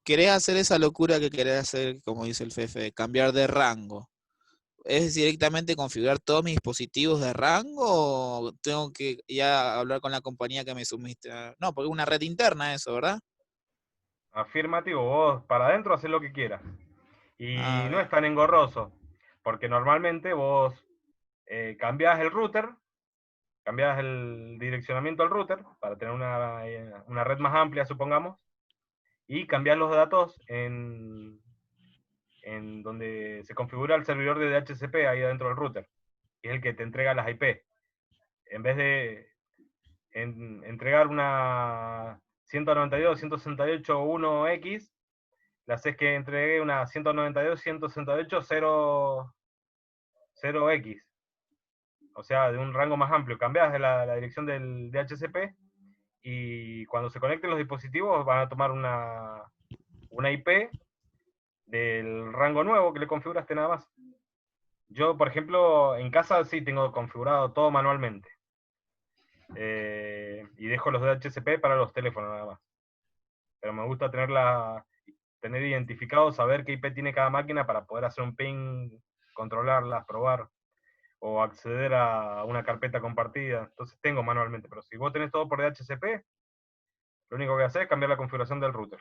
querés hacer esa locura que querés hacer, como dice el Fefe, de cambiar de rango, ¿es directamente configurar todos mis dispositivos de rango o tengo que ya hablar con la compañía que me suministra? No, porque es una red interna eso, ¿verdad? Afirmativo, vos para adentro haces lo que quieras. Y A no ver. es tan engorroso, porque normalmente vos cambiás el router, cambiás el direccionamiento al router para tener una red más amplia, supongamos, y cambiás los datos en donde se configura el servidor de DHCP ahí adentro del router, que es el que te entrega las IP. En vez de entregar una 192.168.1x, le haces que entregue una 192.168.0x. O sea, de un rango más amplio. Cambias la dirección del DHCP y cuando se conecten los dispositivos van a tomar una IP del rango nuevo que le configuraste nada más. Yo, por ejemplo, en casa sí tengo configurado todo manualmente. Y dejo los DHCP para los teléfonos nada más. Pero me gusta tener identificado, saber qué IP tiene cada máquina para poder hacer un ping, controlarlas, probar o acceder a una carpeta compartida. Entonces tengo manualmente, pero si vos tenés todo por DHCP, lo único que hacer es cambiar la configuración del router.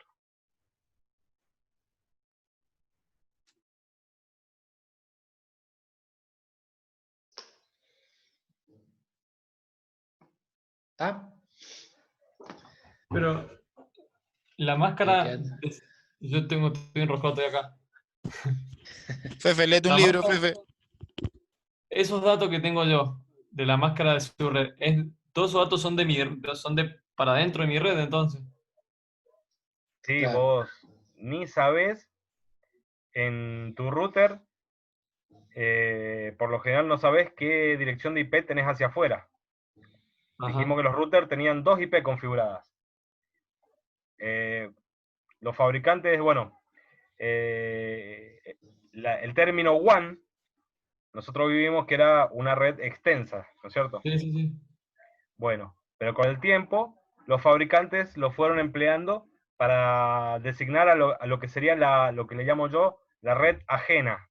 ¿Está? Pero la ¿Qué máscara, queda? yo estoy enroscado todavía acá. Fefe, léete un La libro, máscara, Fefe. esos datos que tengo yo de la máscara de su red, todos esos datos son para dentro de mi red, entonces. Sí, Claro. vos ni sabés en tu router, por lo general no sabés qué dirección de IP tenés hacia afuera. Dijimos Ajá. que los routers tenían 2 IP configuradas. Los fabricantes, bueno, el término WAN nosotros vivimos que era una red extensa, ¿no es cierto? Sí, sí, sí. Bueno, pero con el tiempo, los fabricantes lo fueron empleando para designar a lo que sería lo que le llamo yo la red ajena.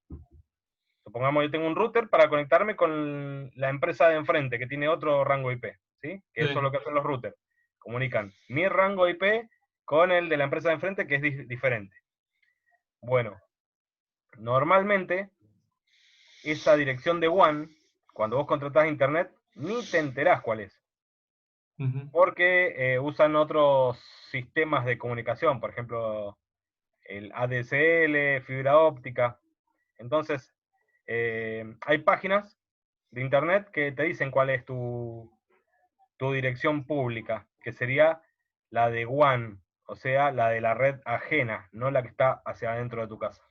Supongamos yo tengo un router para conectarme con la empresa de enfrente que tiene otro rango IP, ¿sí? Que eso es Sí. lo que hacen los routers. Comunican mi rango IP con el de la empresa de enfrente que es diferente. Bueno, normalmente esa dirección de WAN, cuando vos contratás internet, ni te enterás cuál es. Ujú. Porque usan otros sistemas de comunicación, por ejemplo, el ADSL, fibra óptica. Entonces, hay páginas de internet que te dicen cuál es tu dirección pública, que sería la de WAN, o sea, la de la red ajena, no la que está hacia adentro de tu casa.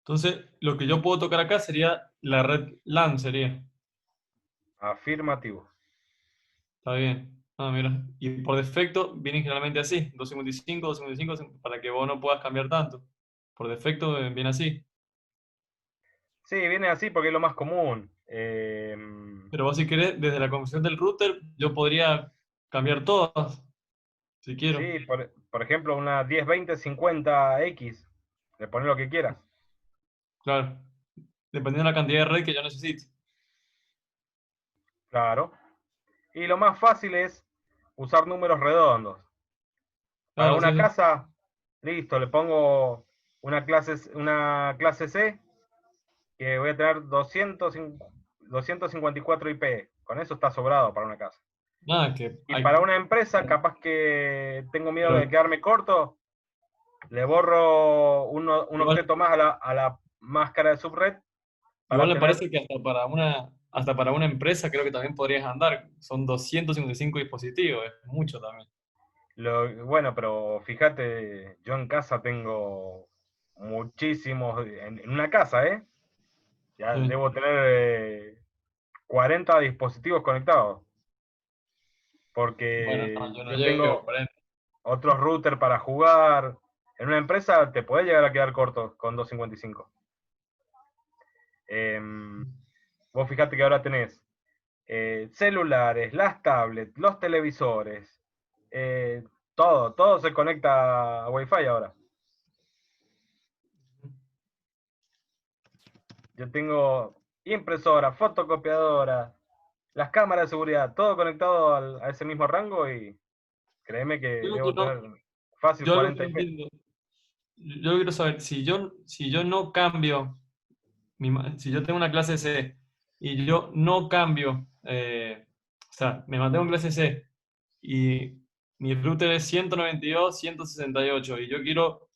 Entonces, lo que yo puedo tocar acá sería la red LAN, sería. Afirmativo. Está bien. Ah, mira. Y por defecto vienen generalmente así, 255, 255, para que vos no puedas cambiar tanto. Por defecto viene así. Sí, viene así porque es lo más común. Pero vos si querés, desde la configuración del router, yo podría cambiar todas, si quiero. Sí, por ejemplo, una 1020-50X. Le pones lo que quieras. Claro. Dependiendo de la cantidad de red que yo necesite. Claro. Y lo más fácil es usar números redondos. Para Claro, sí, una sí. casa, listo, le pongo una clase C, que voy a tener 254 IP. Con eso está sobrado para una casa. Nada, que Y hay. para una empresa, capaz que tengo miedo Pero de quedarme corto, le borro un igual, octeto más a la máscara de subred igual para me tener. parece que hasta para una empresa creo que también podrías andar. Son 255 dispositivos, es mucho también. Bueno, pero fíjate, yo en casa tengo muchísimos, en una casa, ¿eh? Ya Sí. debo tener 40 dispositivos conectados, Bueno, no, porque yo no yo llego a tengo 40. otros routers para jugar. En una empresa te puede llegar a quedar corto con 255. Vos fíjate que ahora tenés celulares, las tablets, los televisores, eh, todo se conecta a Wi-Fi ahora. Yo tengo impresora, fotocopiadora, las cámaras de seguridad, todo conectado a ese mismo rango y créeme que Yo, lo que debo no- tener fácil yo algo que 40 no IP. entiendo, yo quiero saber, si yo no cambio, si yo tengo una clase C y yo no cambio, o sea, me mantengo en clase C y mi router es 192, 168 y yo quiero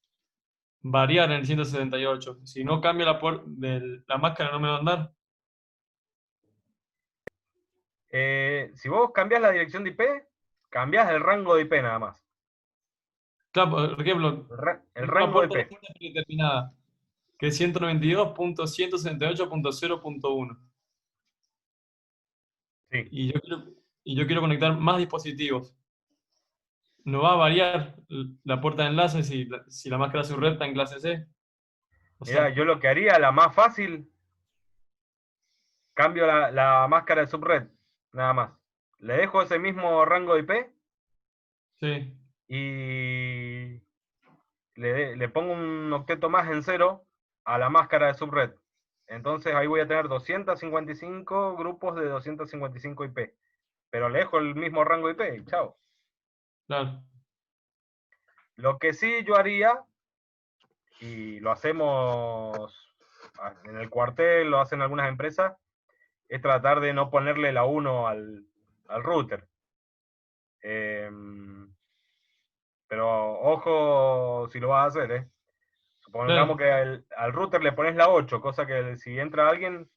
variar en el 168. Si no cambio la máscara no me va a andar. Si vos cambiás la dirección de IP, cambiás el rango de IP nada más. Claro, por ejemplo, El tengo una rango de puerta IP. predeterminada que es 192.168.0.1 Sí. y yo quiero conectar más dispositivos. No va a variar la puerta de enlace si la máscara subred está en clase C. O Mirá, sea, yo lo que haría, la más fácil, cambio la máscara de subred, nada más. Le dejo ese mismo rango de IP sí, y le pongo un octeto más en cero a la máscara de subred. Entonces ahí voy a tener 255 grupos de 255 IP. Pero le dejo el mismo rango de IP, chao. claro. Lo que sí yo haría, y lo hacemos en el cuartel, lo hacen algunas empresas, es tratar de no ponerle la 1 al router. Pero ojo si lo vas a hacer, ¿eh? Supongamos Claro, que al router le pones la 8, cosa que si entra alguien,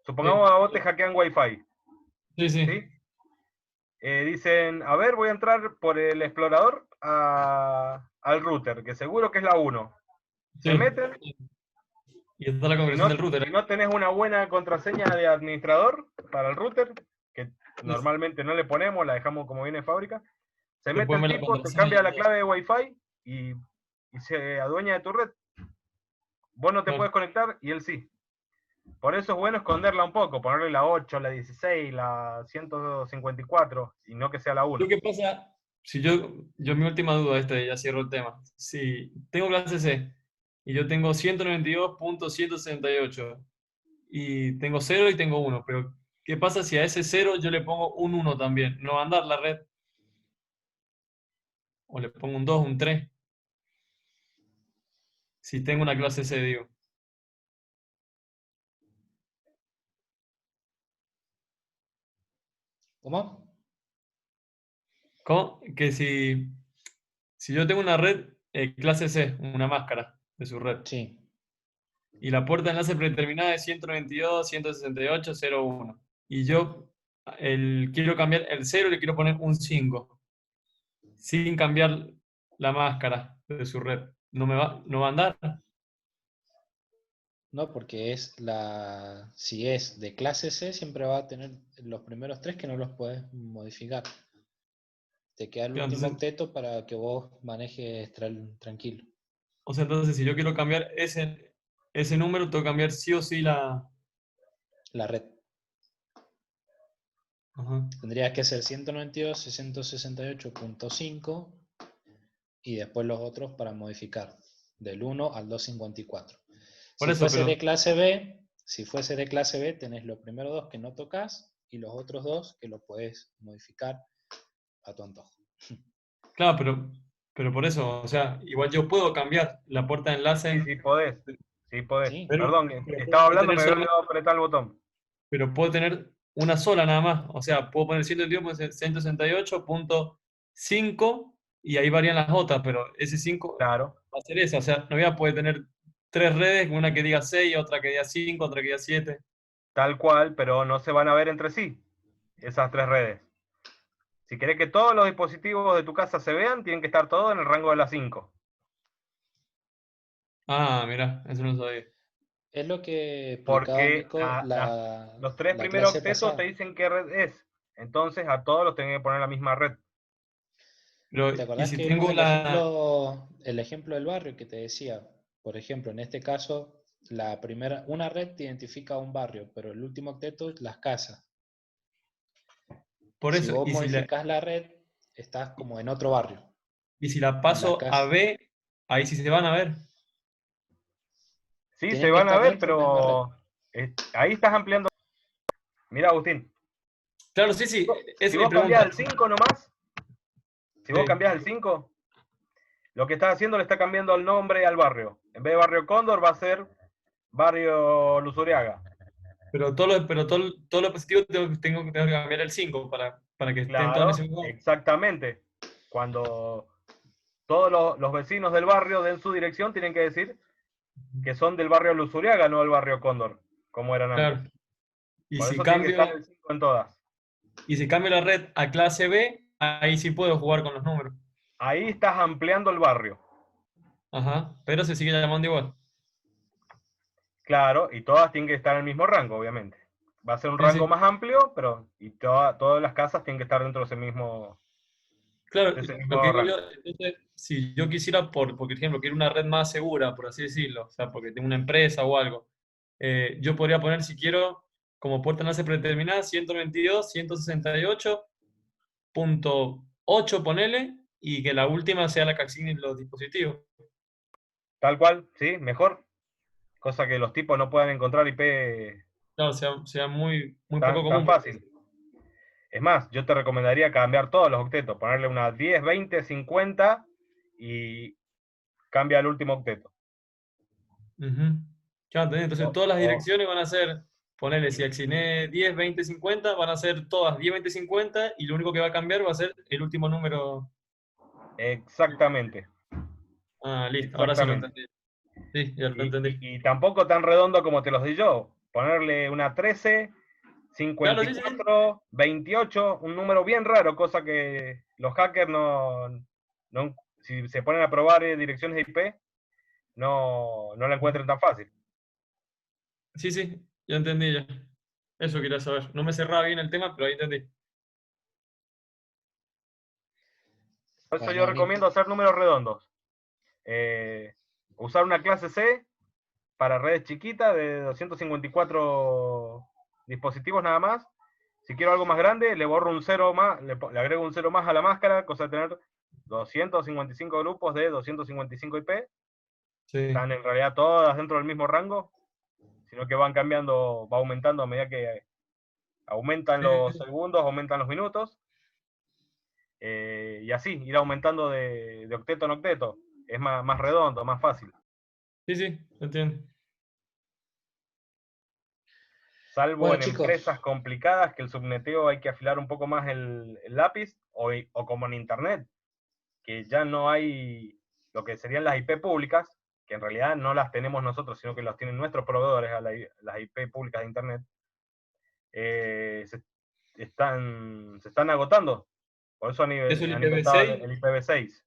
supongamos sí, a vos te hackean Wi-Fi, sí, sí, ¿sí? Dicen, a ver, voy a entrar por el explorador al router, que seguro que es la 1. Se sí. meten, Y está la si configuración no, del router. si no tenés una buena contraseña de administrador para el router, que Sí, normalmente no le ponemos, la dejamos como viene de fábrica, se te mete pueden el ver la tipo, te contraseña cambia y la todo. clave de Wi-Fi y se adueña de tu red. Vos no te Claro. puedes conectar y él sí. Por eso es bueno esconderla un poco, ponerle la 8, la 16, la 154, y no que sea la 1. Lo que pasa, si yo mi última duda, ya cierro el tema. Si tengo clase C y yo tengo 192.168 y tengo 0 y tengo 1, pero ¿qué pasa si a ese 0 yo le pongo un 1 también? ¿No va a andar la red? O le pongo un 2, un 3. Si tengo una clase C, digo. ¿Cómo? ¿Cómo? Que si yo tengo una red clase C, una máscara de su red, Sí. y la puerta de enlace predeterminada es 192.168.0.1, y yo quiero cambiar el 0 y le quiero poner un 5, sin cambiar la máscara de su red, ¿no va a andar? No, porque si es de clase C, siempre va a tener los primeros 3 que no los puedes modificar. Te queda el Claro, último entonces, octeto para que vos manejes tranquilo. o sea, entonces si yo quiero cambiar ese número, tengo que cambiar sí o sí la... La red. Ajá. Tendría que ser 192.668.5 y después los otros para modificar del 1 al 254. Por Si eso, fuese pero de clase B, tenés los primeros 2 que no tocas y los otros 2 que los puedes modificar a tu antojo. claro, pero por eso, o sea, igual yo puedo cambiar la puerta de Sí, enlace, sí podés. Sí podés. ¿Sí? Perdón, pero estaba puedo hablando, tener me había solamente, olvidado apretar el botón. pero puedo tener una sola nada más. O sea, puedo poner 128.168.5 y ahí varían las otras, pero ese 5 Claro, va a ser esa. O sea, no voy a poder tener 3 redes, una que diga 6, otra que diga 5, otra que diga 7. tal cual, pero no se van a ver entre sí, esas 3 redes. Si querés que todos los dispositivos de tu casa se vean, tienen que estar todos en el rango de las 5. Ah, mira, eso no lo sabía. Es lo que explicaba Porque Nico los 3 la primeros clase octetos te pasada. dicen qué red es. Entonces a todos los tenés que poner la misma red. Pero, ¿Te y acordás si que vimos tengo la... el ejemplo del barrio que te decía? Por ejemplo, en este caso, una red te identifica un barrio, pero el último octeto las casas. Por Si eso, vos modificás la red, estás como en otro barrio. y si la Y las paso a casas B, ahí sí se van a ver. Sí, se tienen que van a estar ver, dentro de la misma red. pero ahí estás ampliando. Mira, Agustín, Claro, sí, sí, esa si es mi vos cambiás pregunta. el 5 nomás, si vos Sí. cambiás el 5, lo que estás haciendo le está cambiando el nombre al barrio. En vez de Barrio Cóndor va a ser Barrio Luzuriaga. Pero todos los positivos tengo que cambiar el 5 para que estén todos en ese Claro, lugar. exactamente. Cuando todos los vecinos del barrio den su dirección, tienen que decir que son del barrio Luzuriaga, no del barrio Cóndor, como eran antes. Claro. Y Por si eso tiene que estar cambio, el 5 en todas. y si cambio la red a clase B, ahí sí puedo jugar con los números. Ahí estás ampliando el barrio. Ajá. Pero se sigue llamando igual. Claro, y todas tienen que estar en el mismo rango, obviamente. Va a ser un Sí, rango sí. más amplio, pero todas las casas tienen que estar dentro Claro, de ese lo que mismo digo yo, rango. entonces, si yo quisiera, por ejemplo, quiero una red más segura, por así decirlo, o sea, porque tengo una empresa o algo, yo podría poner, si quiero, como puerta enlace predeterminada, 192.168.8, ponele, y que la última sea la que asignen los dispositivos. Tal cual, sí, mejor. Cosa que los tipos no puedan encontrar IP Claro, sea muy, muy poco tan común. fácil. Es más, yo te recomendaría cambiar todos los octetos, ponerle unas 10, 20, 50 y cambia el último octeto. Ujú. Claro, ¿entendés? Entonces O- todas las o- direcciones van a ser, ponele, si asigné 10, 20, 50, van a ser todas 10, 20, 50, y lo único que va a cambiar va a ser el último número. exactamente, Ah, listo, ahora sí lo exactamente. entendí. Sí, ya lo Y, entendí. y tampoco tan redondo como te los di yo. Ponerle una 13, Claro, sí, sí, sí. 54, 28, un número bien raro, cosa que los hackers si se ponen a probar direcciones de IP, no la encuentren tan fácil. Sí, sí, ya entendí ya. Eso quería saber. No me cerraba bien el tema, pero ahí entendí. Por eso yo Bueno, recomiendo hacer números redondos. Usar una clase C para redes chiquitas de 254 dispositivos nada más. Si quiero algo más grande, le borro un 0 más, le agrego un 0 más a la máscara, cosa de tener 255 grupos de 255 IP. Sí. Están en realidad todas dentro del mismo rango, sino que van cambiando, va aumentando a medida que aumentan los segundos, aumentan los minutos. Y así, ir aumentando de octeto en octeto. Es más redondo, más fácil. Sí, sí, entiendo. Salvo Bueno, en chicos. empresas complicadas que el subneteo hay que afilar un poco más el lápiz, o como en Internet, que ya no hay lo que serían las IP públicas, que en realidad no las tenemos nosotros, sino que las tienen nuestros proveedores a las IP públicas de Internet, se están agotando. Por eso ¿Eso el han inventado IPv6? el IPv6.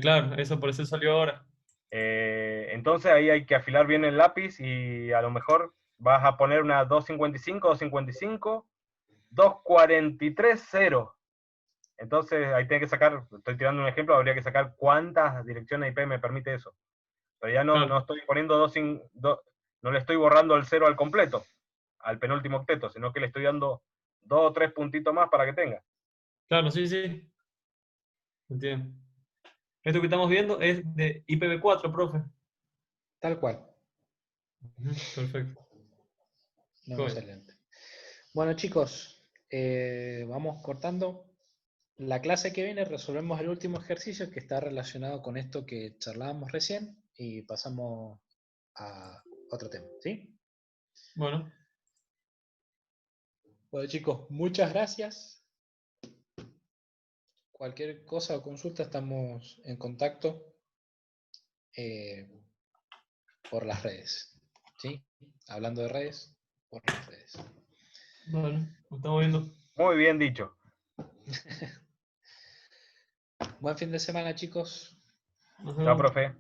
Claro, eso por eso salió ahora. Entonces ahí hay que afilar bien el lápiz y a lo mejor vas a poner una 255, 255, 243, 0. Entonces ahí tiene que sacar, estoy tirando un ejemplo, habría que sacar cuántas direcciones IP me permite eso. Pero ya no, Claro. no estoy poniendo no le estoy borrando el 0 al completo, al penúltimo octeto, sino que le estoy dando 2 o 3 puntitos más para que tenga. Claro, sí, sí. Entiendo. Esto que estamos viendo es de IPv4, profe. Tal cual. Ujú, perfecto. No, Bueno. excelente. Bueno, chicos, vamos cortando. La clase que viene resolvemos el último ejercicio que está relacionado con esto que charlábamos recién y pasamos a otro tema, ¿sí? Bueno, Bueno, chicos, muchas gracias. Cualquier cosa o consulta estamos en contacto por las redes, ¿sí? Hablando de redes, por las redes. bueno, nos estamos viendo. Muy bien dicho. Buen fin de semana, chicos. Nos Chao, vemos. profe.